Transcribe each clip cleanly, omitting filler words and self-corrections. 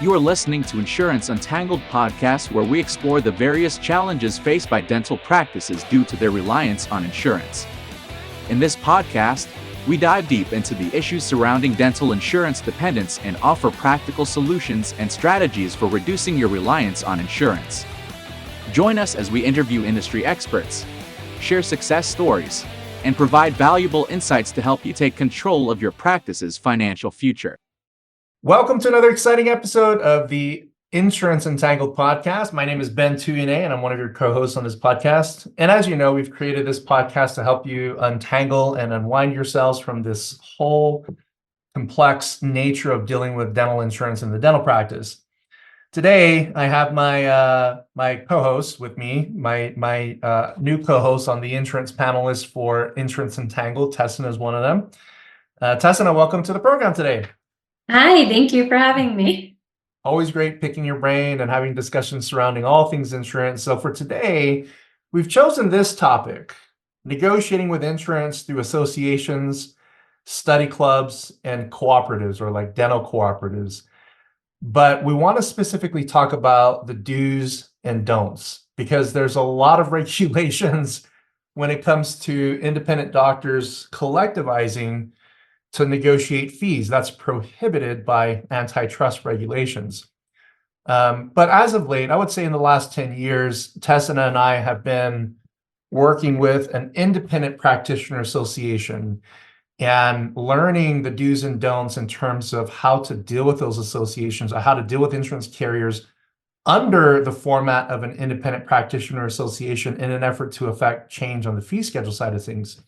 You are listening to Insurance Untangled podcast, where we explore the various challenges faced by dental practices due to their reliance on insurance. In this podcast, we dive deep into the issues surrounding dental insurance dependence and offer practical solutions and strategies for reducing your reliance on insurance. Join us as we interview industry experts, share success stories, and provide valuable insights to help you take control of your practice's financial future. Welcome to another exciting episode of the Insurance Untangled podcast. My name is Ben Tuyene, and I'm one of your co-hosts on this podcast. And as you know, we've created this podcast to help you untangle and unwind yourselves from this whole complex nature of dealing with dental insurance in the dental practice. Today, I have my co-host with me, my new co-host on the insurance panelist for Insurance Untangled. Tessina is one of them. Tessina, welcome to the program today. Hi, thank you for having me. Always great picking your brain and having discussions surrounding all things insurance. So for today, we've chosen this topic: negotiating with insurance through associations, study clubs, and cooperatives, or like dental cooperatives. But we want to specifically talk about the do's and don'ts, because there's a lot of regulations when it comes to independent doctors collectivizing to negotiate fees. That's prohibited by antitrust regulations. But as of late, I would say in the last 10 years, Tessina and I have been working with an Independent Practitioner Association and learning the do's and don'ts in terms of how to deal with those associations, or how to deal with insurance carriers under the format of an Independent Practitioner Association in an effort to affect change on the fee schedule side of things.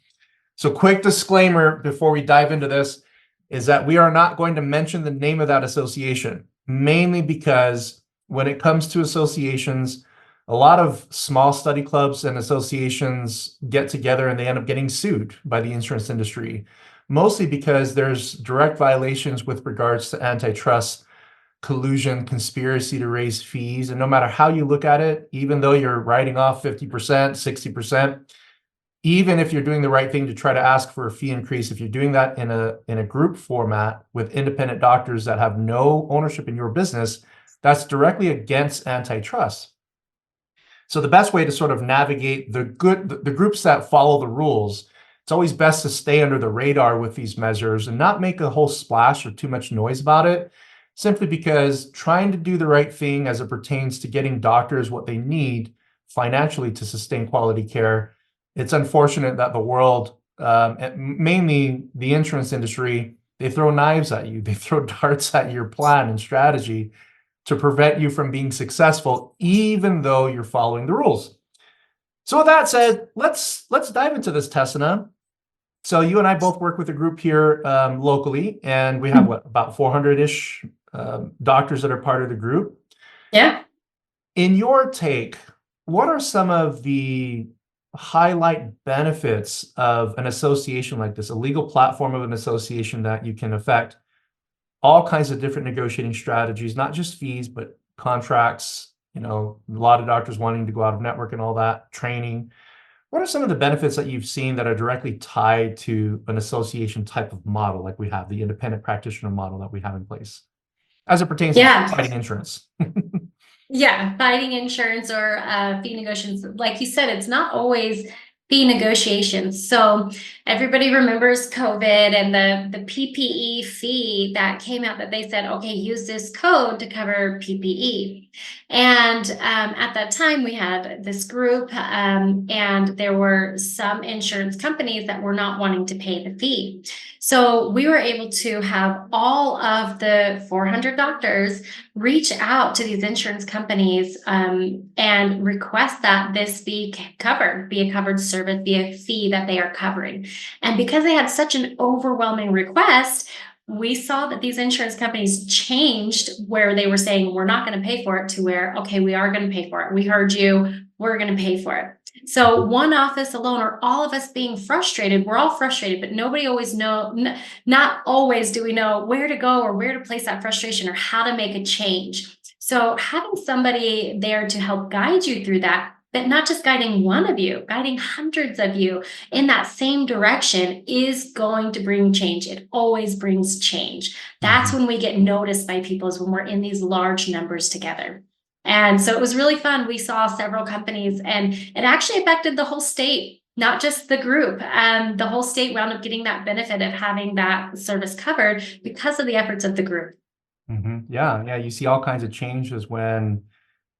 So quick disclaimer before we dive into this is that we are not going to mention the name of that association, mainly because when it comes to associations, a lot of small study clubs and associations get together and they end up getting sued by the insurance industry, mostly because there's direct violations with regards to antitrust, collusion, conspiracy to raise fees. And no matter how you look at it, even though you're writing off 50%, 60%, even if you're doing the right thing to try to ask for a fee increase, if you're doing that in a group format with independent doctors that have no ownership in your business, that's directly against antitrust. So the best way to sort of navigate the groups that follow the rules, it's always best to stay under the radar with these measures and not make a whole splash or too much noise about it, simply because trying to do the right thing as it pertains to getting doctors what they need financially to sustain quality care. It's unfortunate that the world, mainly the insurance industry, they throw knives at you. They throw darts at your plan and strategy to prevent you from being successful, even though you're following the rules. So with that said, let's dive into this, Tessina. So you and I both work with a group here locally, and we have about 400-ish doctors that are part of the group. Yeah. In your take, what are some of the highlight benefits of an association like this, a legal platform of an association that you can affect all kinds of different negotiating strategies, not just fees, but contracts, a lot of doctors wanting to go out of network and all that, training. What are some of the benefits that you've seen that are directly tied to an association type of model like we have, the independent practitioner model that we have in place, as it pertains to fighting insurance? Yeah, fighting insurance or fee negotiations. Like you said, it's not always fee negotiations. So everybody remembers COVID and the PPE fee that came out, that they said, okay, use this code to cover PPE. And at that time, we had this group and there were some insurance companies that were not wanting to pay the fee. So we were able to have all of the 400 doctors reach out to these insurance companies and request that this be covered, be a covered service, be a fee that they are covering. And because they had such an overwhelming request, we saw that these insurance companies changed where they were saying, we're not going to pay for it, to where, okay, we are going to pay for it. We heard you, we're going to pay for it. So one office alone, or all of us being frustrated, we're all frustrated, but nobody always not always do we know where to go or where to place that frustration or how to make a change. So having somebody there to help guide you through that that not just guiding one of you, guiding hundreds of you in that same direction is going to bring change. It always brings change. That's when we get noticed by people, is when we're in these large numbers together. And so it was really fun. We saw several companies, and it actually affected the whole state, not just the group. The whole state wound up getting that benefit of having that service covered because of the efforts of the group. Yeah. You see all kinds of changes when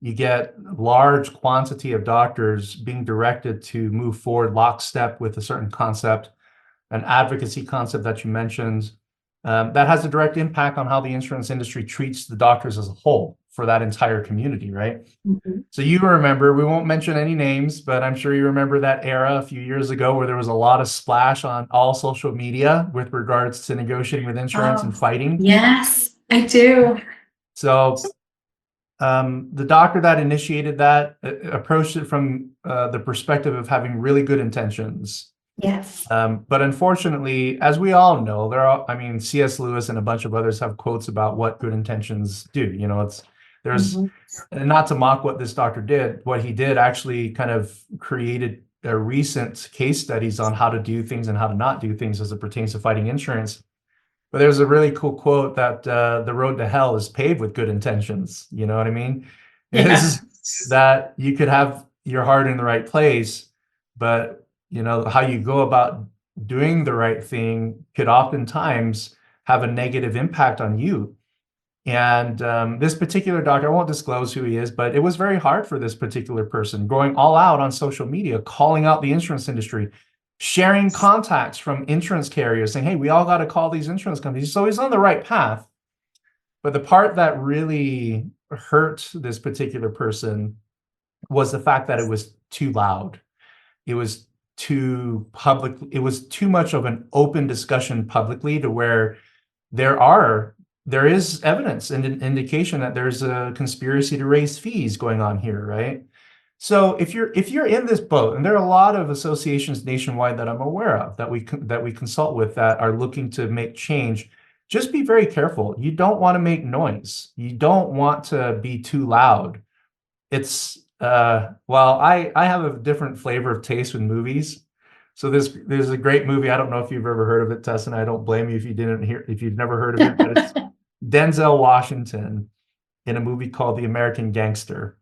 you get large quantity of doctors being directed to move forward lockstep with a certain concept, an advocacy concept that you mentioned, that has a direct impact on how the insurance industry treats the doctors as a whole for that entire community, right? So you remember, we won't mention any names, but I'm sure you remember that era a few years ago where there was a lot of splash on all social media with regards to negotiating with insurance and fighting. Yes, I do. So the doctor that initiated that approached it from the perspective of having really good intentions. Yes. But unfortunately, as we all know, C.S. Lewis and a bunch of others have quotes about what good intentions do. There's not to mock what this doctor did. What he did actually kind of created recent case studies on how to do things and how to not do things as it pertains to fighting insurance. But there's a really cool quote that the road to hell is paved with good intentions. You know what I mean? Is that you could have your heart in the right place, but how you go about doing the right thing could oftentimes have a negative impact on you. And this particular doctor, I won't disclose who he is, but it was very hard for this particular person, going all out on social media, calling out the insurance industry, sharing contacts from insurance carriers, saying, hey, we all got to call these insurance companies. So he's on the right path. But the part that really hurt this particular person was the fact that it was too loud. It was too public. It was too much of an open discussion publicly, to where there is evidence and an indication that there's a conspiracy to raise fees going on here, right? So if you're in this boat, and there are a lot of associations nationwide that I'm aware of that we consult with that are looking to make change, just be very careful. You don't want to make noise. You don't want to be too loud. It's I have a different flavor of taste with movies. So there's a great movie. I don't know if you've ever heard of it, Tess, and I don't blame you if you've never heard of it, but it's Denzel Washington in a movie called The American Gangster.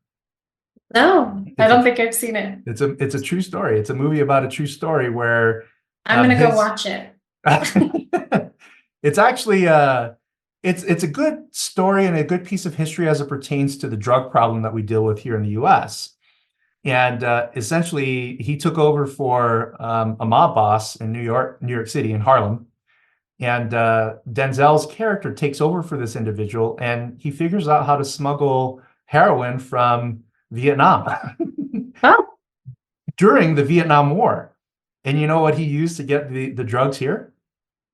No, I don't think I've seen it. It's a true story. It's a movie about a true story where I'm gonna go watch it. It's actually it's a good story and a good piece of history as it pertains to the drug problem that we deal with here in the U.S. And essentially, he took over for a mob boss in New York City, in Harlem. And Denzel's character takes over for this individual, and he figures out how to smuggle heroin from Vietnam during the Vietnam War. And you know what he used to get the drugs here?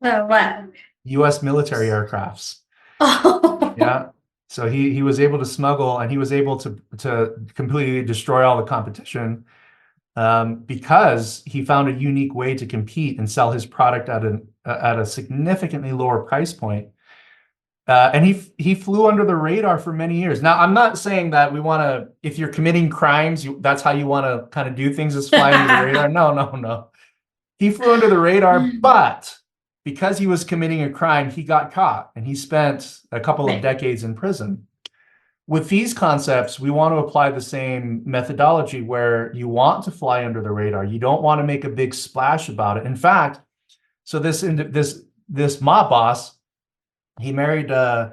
What? U.S. military aircrafts. Yeah. So he was able to smuggle, and he was able to completely destroy all the competition because he found a unique way to compete and sell his product at a significantly lower price point. And he flew under the radar for many years. Now, I'm not saying that we want to, if you're committing crimes, that's how you want to kind of do things, is fly under the radar. No. He flew under the radar, but because he was committing a crime, he got caught, and he spent a couple of decades in prison. With these concepts, we want to apply the same methodology, where you want to fly under the radar. You don't want to make a big splash about it. In fact, so this mob boss, he married I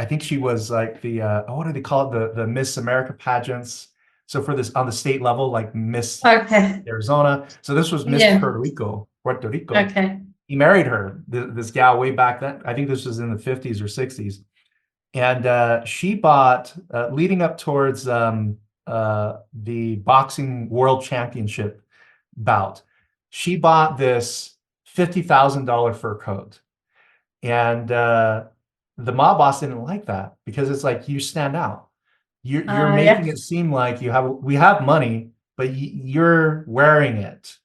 think she was like the what do they call it, the Miss America pageants. So for this on the state level, like Miss Arizona. So this was Miss Puerto Rico. Okay. He married her, this gal, way back then. I think this was in the 50s or 60s. And she bought, leading up towards the boxing world championship bout, she bought this $50,000 fur coat. And the mob boss didn't like that, because it's like, you stand out. You're making it seem like we have money, but you're wearing it.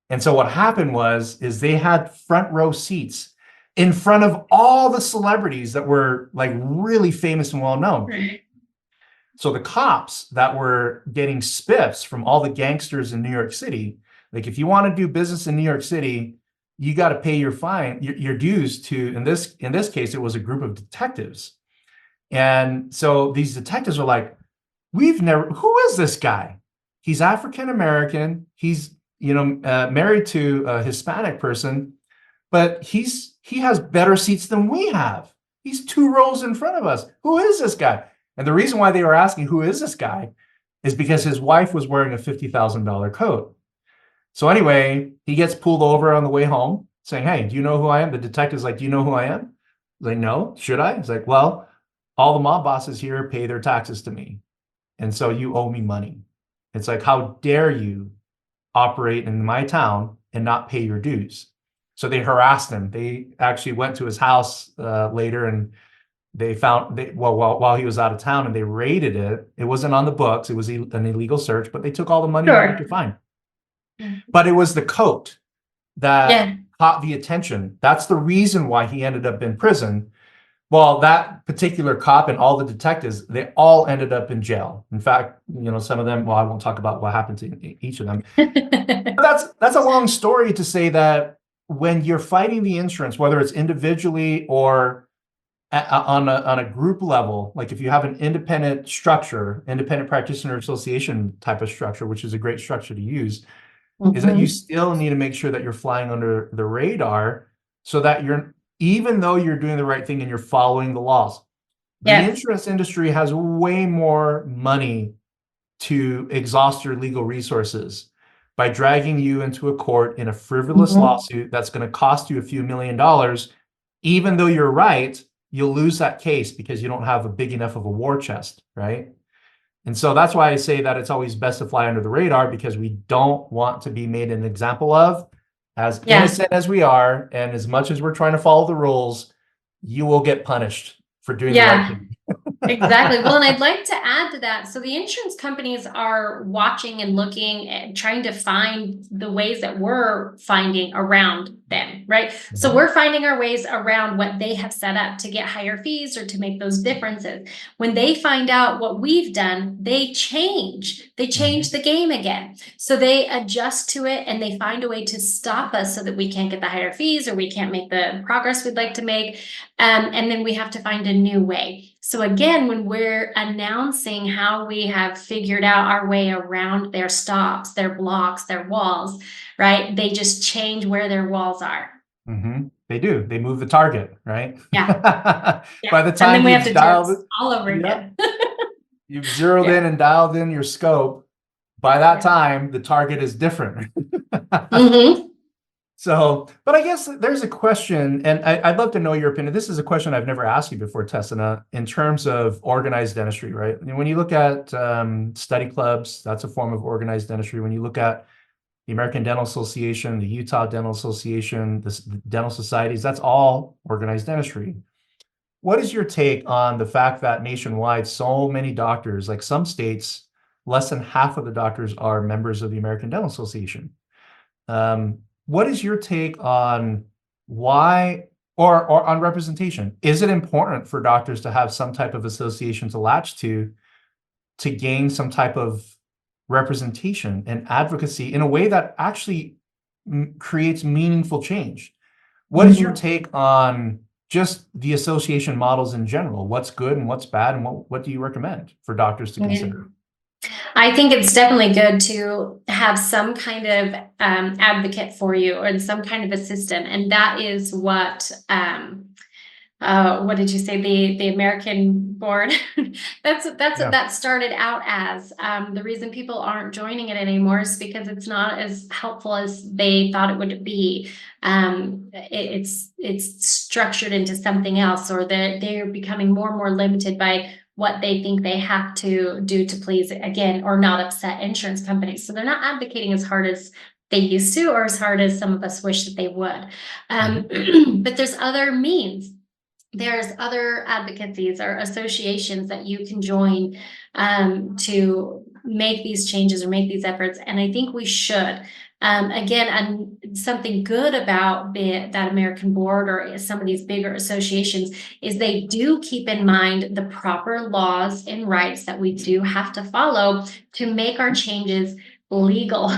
And so what happened is they had front row seats in front of all the celebrities that were like really famous and well known. So the cops that were getting spiffs from all the gangsters in New York City, like if you want to do business in New York City, you got to pay your fine, your dues to, in this case, it was a group of detectives. And so these detectives are like, who is this guy? He's African American. He's, married to a Hispanic person, but he has better seats than we have. He's 2 rows in front of us. Who is this guy? And the reason why they were asking who is this guy is because his wife was wearing a $50,000 coat. So anyway, he gets pulled over on the way home saying, "Hey, do you know who I am?" The detective's like, "Do you know who I am?" He's like, "No, should I?" He's like, "Well, all the mob bosses here pay their taxes to me. And so you owe me money." It's like, how dare you operate in my town and not pay your dues? So they harassed him. They actually went to his house later, and they found while he was out of town, and they raided it. It wasn't on the books. It was an illegal search, but they took all the money that they could find. But it was the coat that caught the attention. That's the reason why he ended up in prison. Well, that particular cop and all the detectives, they all ended up in jail. In fact, some of them, well, I won't talk about what happened to each of them. But that's a long story to say that when you're fighting the insurance, whether it's individually or on a group level, like if you have an independent structure, Independent Practitioner Association type of structure, which is a great structure to use, is that you still need to make sure that you're flying under the radar so that even though you're doing the right thing and you're following the laws. The insurance industry has way more money to exhaust your legal resources by dragging you into a court in a frivolous lawsuit that's going to cost you a few $1 million. Even though you're right, you'll lose that case because you don't have a big enough of a war chest, right? And so that's why I say that it's always best to fly under the radar, because we don't want to be made an example of. As innocent as we are, and as much as we're trying to follow the rules, you will get punished for doing the right thing. Exactly. Well, and I'd like to add to that. So the insurance companies are watching and looking and trying to find the ways that we're finding around them, right? So we're finding our ways around what they have set up to get higher fees or to make those differences. When they find out what we've done, they change the game again. So they adjust to it and they find a way to stop us so that we can't get the higher fees or we can't make the progress we'd like to make. And then we have to find a new way. So again, when we're announcing how we have figured out our way around their stops, their blocks, their walls, right? They just change where their walls are. They do. They move the target, right? Yeah. By the time and then we have to dialed it all over again. You've zeroed in and dialed in your scope. By that time, the target is different. So, but I guess there's a question, and I'd love to know your opinion. This is a question I've never asked you before, Tessina, in terms of organized dentistry, right? I mean, when you look at study clubs, that's a form of organized dentistry. When you look at the American Dental Association, the Utah Dental Association, the dental societies, that's all organized dentistry. What is your take on the fact that nationwide, so many doctors, like some states, less than half of the doctors are members of the American Dental Association? What is your take on why, or on representation? Is it important for doctors to have some type of association to latch to gain some type of representation and advocacy in a way that actually creates meaningful change? What is your take on just the association models in general? What's good and what's bad, and what do you recommend for doctors to consider? I think it's definitely good to have some kind of advocate for you or some kind of a system. And that is what did you say? The American board. That's what that started out as. The reason people aren't joining it anymore is because it's not as helpful as they thought it would be. It's structured into something else, or they're becoming more and more limited by what they think they have to do to please, again, or not upset insurance companies. So they're not advocating as hard as they used to, or as hard as some of us wish that they would. But there's other means. There's other advocacies or associations that you can join to make these changes or make these efforts. And I think we should. Again, and something good about that American board or some of these bigger associations is they do keep in mind the proper laws and rights that we do have to follow to make our changes legal.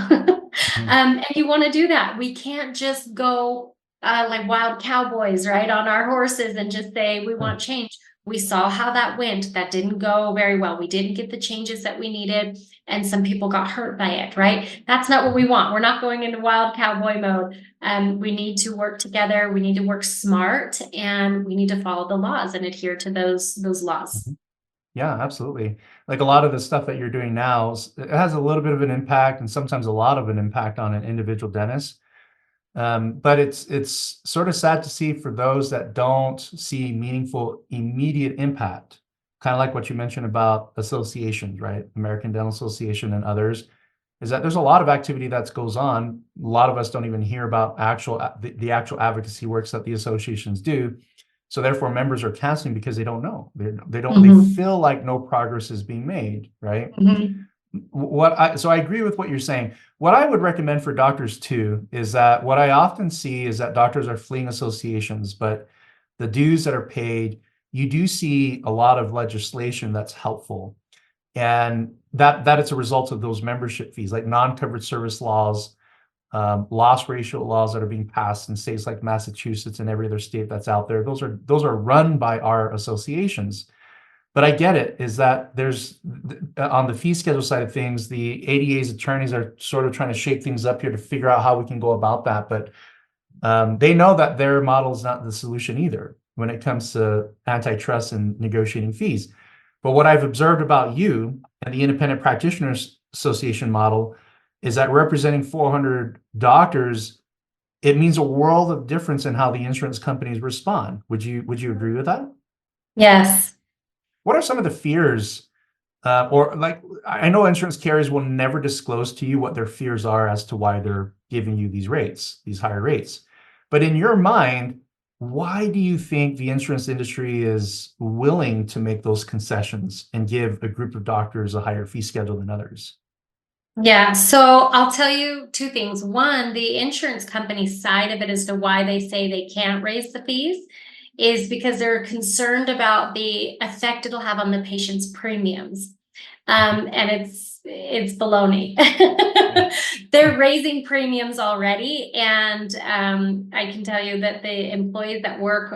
And you want to do that. We can't just go like wild cowboys, right, on our horses and just say we want change. We saw how that went. That didn't go very well. We didn't get the changes that we needed, and some people got hurt by it, right? That's not what we want. We're not going into wild cowboy mode. We need to work together. We need to work smart, and we need to follow the laws and adhere to those laws. Yeah, absolutely. Like a lot of the stuff that you're doing now, it has a little bit of an impact and sometimes a lot of an impact on an individual dentist. But it's sort of sad to see for those that don't see meaningful immediate impact, kind of like what you mentioned about associations, right? American Dental Association and others, is that there's a lot of activity that goes on. A lot of us don't even hear about the actual advocacy works that the associations do. So therefore, members are canceling because they don't know. They feel like no progress is being made, right? So I agree with what you're saying. What I would recommend for doctors too is that what I often see is that doctors are fleeing associations, but the dues that are paid, you do see a lot of legislation that's helpful, and that it's a result of those membership fees, like non-covered service laws, loss ratio laws that are being passed in states like Massachusetts and every other state that's out there. Those are run by our associations. But I get it, is that there's, on the fee schedule side of things, the ADA's attorneys are sort of trying to shake things up here to figure out how we can go about that. But they know that their model is not the solution either when it comes to antitrust and negotiating fees. But what I've observed about you and the Independent Practitioners Association model is that representing 400 doctors, it means a world of difference in how the insurance companies respond. Would you agree with that? Yes. What are some of the fears, or like, I know insurance carriers will never disclose to you what their fears are as to why they're giving you these rates, these higher rates. But in your mind, why do you think the insurance industry is willing to make those concessions and give a group of doctors a higher fee schedule than others? Yeah, so I'll tell you two things. One, the insurance company side of it as to why they say they can't raise the fees is because they're concerned about the effect it'll have on the patient's premiums. And it's baloney. They're raising premiums already. And I can tell you that the employees that work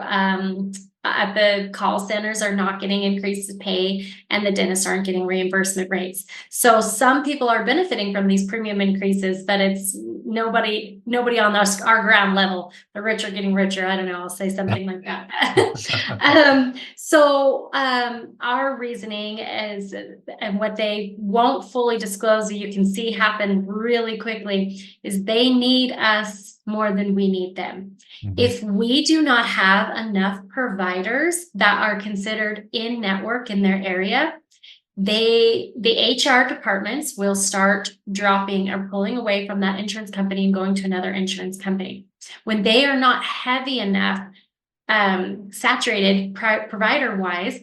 at the call centers are not getting increased pay, and the dentists aren't getting reimbursement rates. So some people are benefiting from these premium increases, but it's nobody on our ground level. The rich are getting richer. I don't know. I'll say something like that. So our reasoning is, and what they won't fully disclose, you can see happen really quickly, is they need us more than we need them. If we do not have enough providers that are considered in network in their area, the HR departments will start dropping or pulling away from that insurance company and going to another insurance company. When they are not heavy enough, saturated provider wise,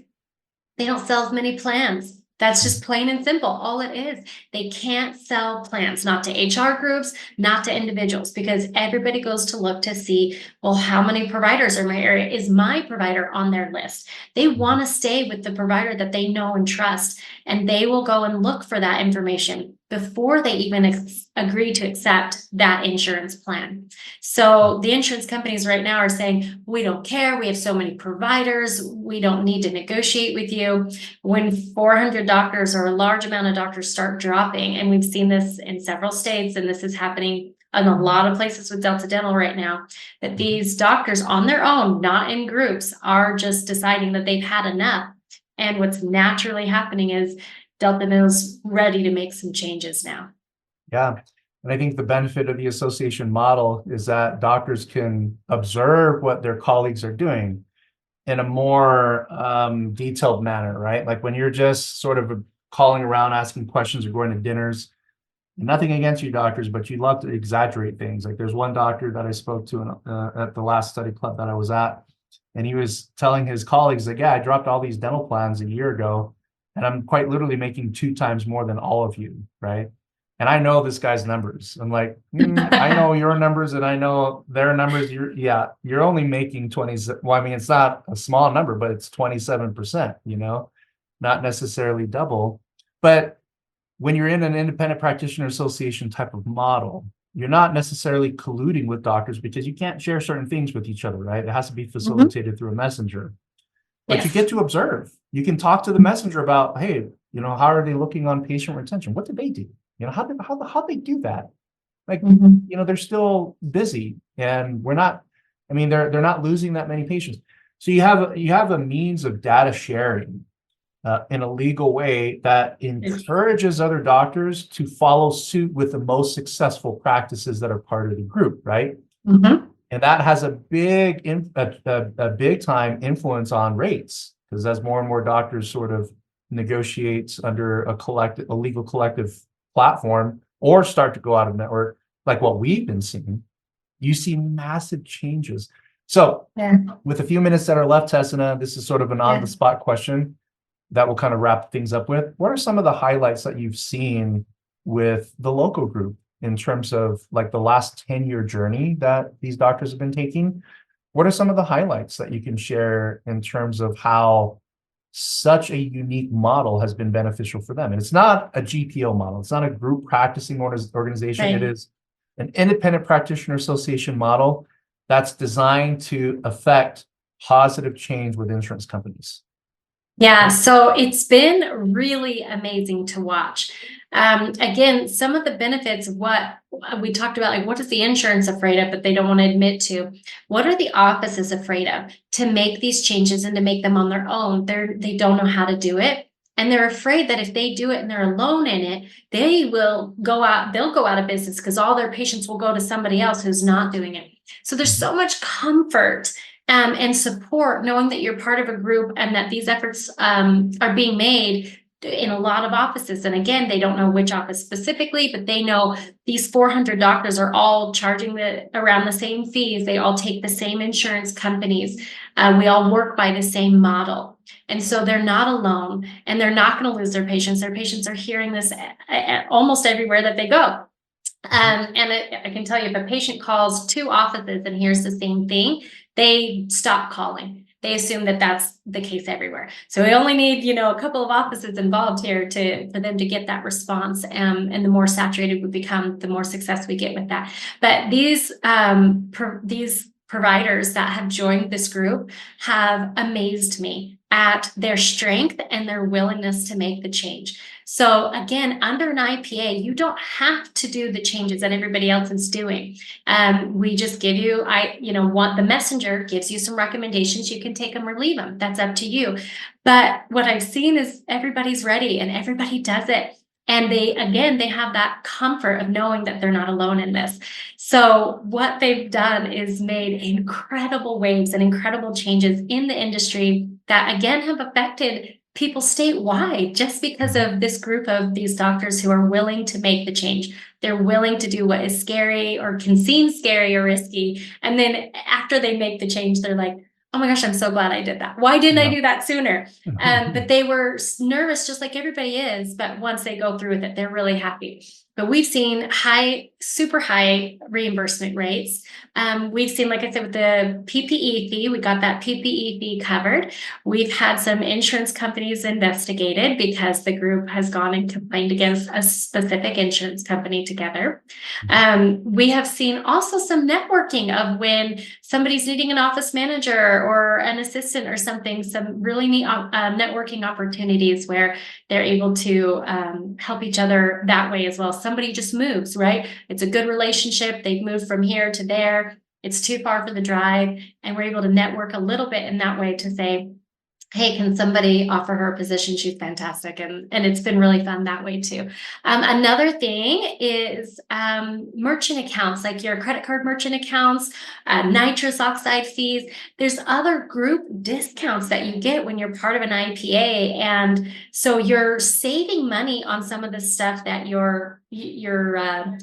they don't sell as many plans. That's just plain and simple. All it is. They can't sell plans, not to HR groups, not to individuals, because everybody goes to look to see, well, how many providers are in my area? Is my provider on their list? They want to stay with the provider that they know and trust, and they will go and look for that information before they even agree to accept that insurance plan. So the insurance companies right now are saying, we don't care. We have so many providers. We don't need to negotiate with you. When 400 doctors or a large amount of doctors start dropping, and we've seen this in several states, and this is happening in a lot of places with Delta Dental right now, that these doctors on their own, not in groups, are just deciding that they've had enough. And what's naturally happening is Delta Dental's ready to make some changes now. Yeah. And I think the benefit of the association model is that doctors can observe what their colleagues are doing in a more detailed manner, right? Like when you're just sort of calling around, asking questions or going to dinners, nothing against you doctors, but you love to exaggerate things. Like there's one doctor that I spoke to at the last study club that I was at, and he was telling his colleagues that, yeah, I dropped all these dental plans a year ago, and I'm quite literally making 2 times more than all of you, right? and I know this guy's numbers. I'm like, I know your numbers and I know their numbers. You're only making 20. Well, I mean, it's not a small number, but it's 27%, not necessarily double. But when you're in an independent practitioner association type of model, you're not necessarily colluding with doctors because you can't share certain things with each other, right? It has to be facilitated through a messenger. But you get to observe. You can talk to the messenger about, hey, how are they looking on patient retention? What did they do? How they do that? Like, they're still busy, and they're not losing that many patients. So you have a means of data sharing in a legal way that encourages other doctors to follow suit with the most successful practices that are part of the group, right? And that has a big time influence on rates, because as more and more doctors sort of negotiate under a legal collective platform or start to go out of network, like what we've been seeing, you see massive changes. So with a few minutes that are left, Tessina, this is sort of an on-the-spot question that we'll kind of wrap things up with. What are some of the highlights that you've seen with the local group in terms of like the last 10-year journey that these doctors have been taking? What are some of the highlights that you can share in terms of how such a unique model has been beneficial for them? And it's not a GPO model. It's not a group practicing organization. It is an independent practitioner association model that's designed to affect positive change with insurance companies. Yeah, so it's been really amazing to watch. Again, some of the benefits of what we talked about, like what is the insurance afraid of, but they don't want to admit to? What are the offices afraid of to make these changes and to make them on their own? They don't know how to do it. And they're afraid that if they do it and they're alone in it, they'll go out of business because all their patients will go to somebody else who's not doing it. So there's so much comfort and support knowing that you're part of a group and that these efforts are being made in a lot of offices. And again, they don't know which office specifically, but they know these 400 doctors are all charging around the same fees. They all take the same insurance companies. We all work by the same model. And so they're not alone, and they're not going to lose their patients. Their patients are hearing this almost everywhere that they go. And I can tell you, if a patient calls 2 offices and hears the same thing, they stop calling. They assume that that's the case everywhere. So we only need, a couple of offices involved here for them to get that response. And the more saturated we become, the more success we get with that. But these providers that have joined this group have amazed me at their strength and their willingness to make the change. So again, under an IPA, you don't have to do the changes that everybody else is doing. We just give you, the messenger gives you some recommendations. You can take them or leave them. That's up to you. But what I've seen is everybody's ready and everybody does it. And they have that comfort of knowing that they're not alone in this. So what they've done is made incredible waves and incredible changes in the industry that, again, have affected people statewide just because of this group of these doctors who are willing to make the change. They're willing to do what is scary or can seem scary or risky. And then after they make the change, they're like, oh my gosh, I'm so glad I did that. Why didn't I do that sooner? But they were nervous just like everybody is. But once they go through with it, they're really happy. But we've seen super high reimbursement rates. We've seen, like I said, with the PPE fee, we got that PPE fee covered. We've had some insurance companies investigated because the group has gone and complained against a specific insurance company together. We have seen also some networking of when somebody's needing an office manager or an assistant or something, some really neat networking opportunities where they're able to help each other that way as well. Somebody just moves, right? It's a good relationship. They've moved from here to there. It's too far for the drive. And we're able to network a little bit in that way to say, hey, can somebody offer her a position? She's fantastic. And it's been really fun that way too. Another thing is merchant accounts, like your credit card merchant accounts, nitrous oxide fees. There's other group discounts that you get when you're part of an IPA. And so you're saving money on some of the stuff that your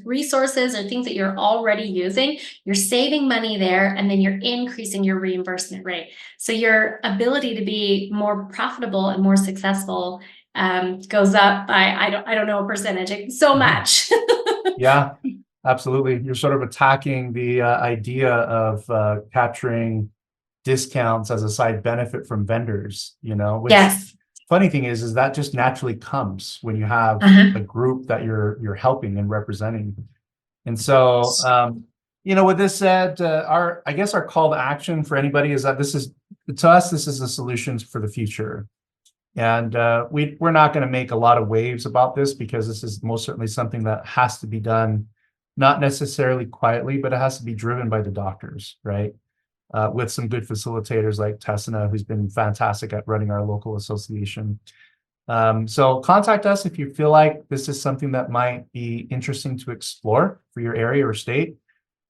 resources or things that you're already using. You're saving money there, and then you're increasing your reimbursement rate. So your ability to be more profitable and more successful goes up by, I don't know a percentage, so much. Yeah, absolutely. You're sort of attacking the idea of capturing discounts as a side benefit from vendors, which Yes. funny thing is that just naturally comes when you have Uh-huh. a group that you're helping and representing. And so, with this said, I guess our call to action for anybody is that this is the solutions for the future. And we're not going to make a lot of waves about this, because this is most certainly something that has to be done, not necessarily quietly, but it has to be driven by the doctors, right? With some good facilitators like Tessina, who's been fantastic at running our local association. So contact us if you feel like this is something that might be interesting to explore for your area or state.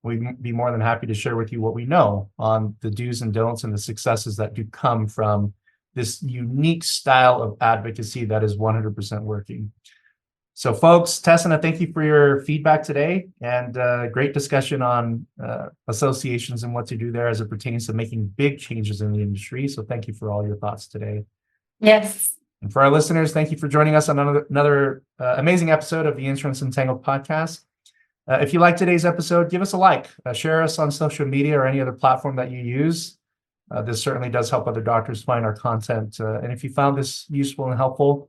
We'd be more than happy to share with you what we know on the do's and don'ts and the successes that do come from this unique style of advocacy that is 100% working. So folks, Tessina, thank you for your feedback today, and great discussion on associations and what to do there as it pertains to making big changes in the industry. So thank you for all your thoughts today. Yes. And for our listeners, thank you for joining us on another amazing episode of the Insurance Untangled podcast. If you like today's episode, give us a like, share us on social media or any other platform that you use. This certainly does help other doctors find our content. And if you found this useful and helpful,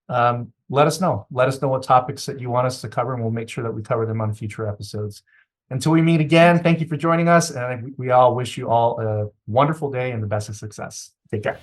let us know. Let us know what topics that you want us to cover, and we'll make sure that we cover them on future episodes. Until we meet again, thank you for joining us, and we all wish you all a wonderful day and the best of success. Take care.